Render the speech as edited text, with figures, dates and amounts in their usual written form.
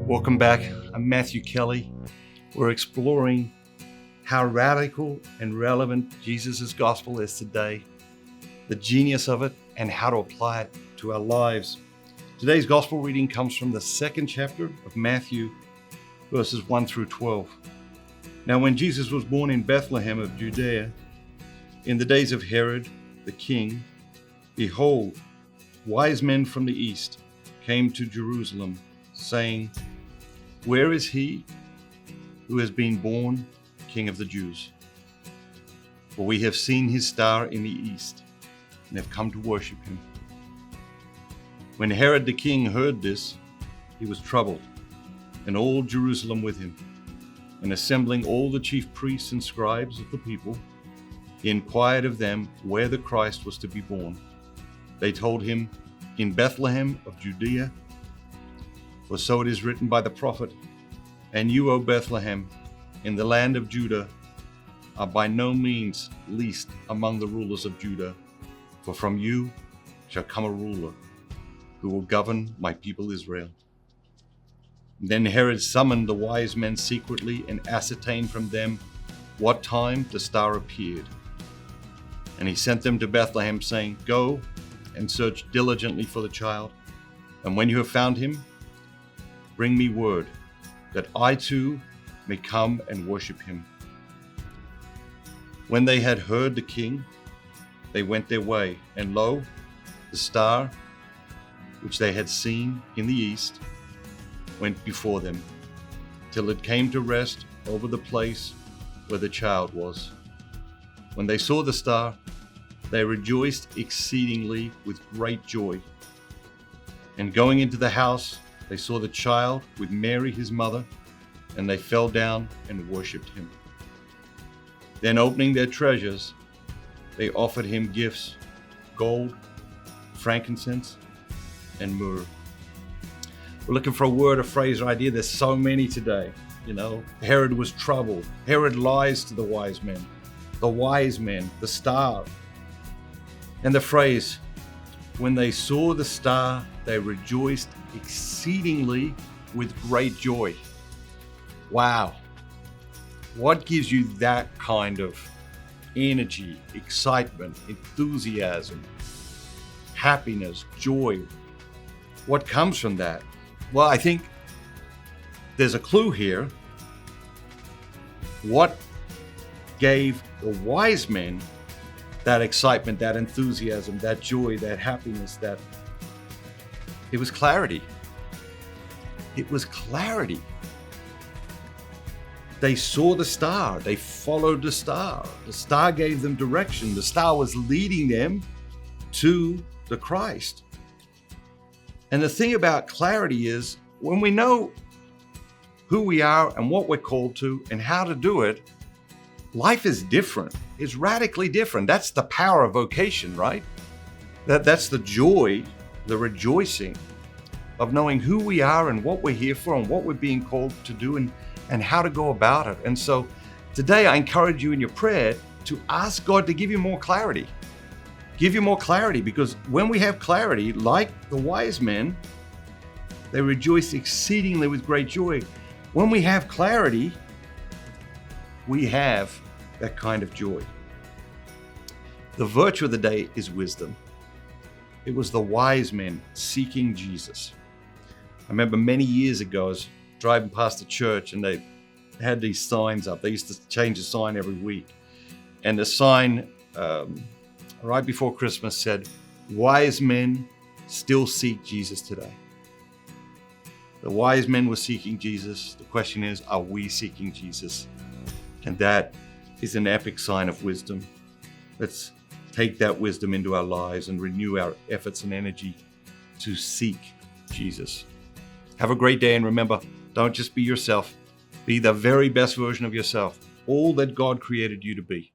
Welcome back. I'm Matthew Kelly. We're exploring how radical and relevant Jesus' gospel is today, the genius of it, and how to apply it to our lives. Today's gospel reading comes from the second chapter of Matthew, verses 1 through 12. Now, when Jesus was born in Bethlehem of Judea, in the days of Herod the king, behold, wise men from the east came to Jerusalem, saying, "Where is he who has been born King of the Jews? For we have seen his star in the east and have come to worship him." When Herod the king heard this, he was troubled, and all Jerusalem with him. And assembling all the chief priests and scribes of the people, he inquired of them where the Christ was to be born. They told him, "In Bethlehem of Judea, for so it is written by the prophet, and you, O Bethlehem, in the land of Judah, are by no means least among the rulers of Judah, for from you shall come a ruler who will govern my people Israel." Then Herod summoned the wise men secretly and ascertained from them what time the star appeared. And he sent them to Bethlehem, saying, "Go and search diligently for the child, and when you have found him, bring me word, that I too may come and worship him." When they had heard the king, they went their way, and lo, the star which they had seen in the east went before them, till it came to rest over the place where the child was. When they saw the star, they rejoiced exceedingly with great joy. And going into the house, they saw the child with Mary his mother, and they fell down and worshipped him. Then opening their treasures, they offered him gifts, gold, frankincense, and myrrh. We're looking for a word, a phrase, or idea. There's so many today. Herod was troubled. Herod lies to the wise men, the star. And the phrase, when they saw the star, they rejoiced exceedingly with great joy. Wow. What gives you that kind of energy, excitement, enthusiasm, happiness, joy? What comes from that? Well, I think there's a clue here. What gave the wise men that excitement, that enthusiasm, that joy, that happiness, it was clarity. It was clarity. They saw the star. They followed the star. The star gave them direction. The star was leading them to the Christ. And the thing about clarity is, when we know who we are and what we're called to and how to do it, life is different. It's radically different. That's the power of vocation, right? That's the joy, the rejoicing of knowing who we are and what we're here for and what we're being called to do and how to go about it. And so today I encourage you in your prayer to ask God to give you more clarity. Give you more clarity, because when we have clarity, like the wise men, they rejoice exceedingly with great joy. When we have clarity, we have that kind of joy. The virtue of the day is wisdom. It was the wise men seeking Jesus. I remember many years ago, I was driving past the church and they had these signs up. They used to change the sign every week. And the sign right before Christmas said, "Wise men still seek Jesus today." The wise men were seeking Jesus. The question is, are we seeking Jesus? And that is an epic sign of wisdom. Let's take that wisdom into our lives and renew our efforts and energy to seek Jesus. Have a great day, and remember, don't just be yourself. Be the very best version of yourself, all that God created you to be.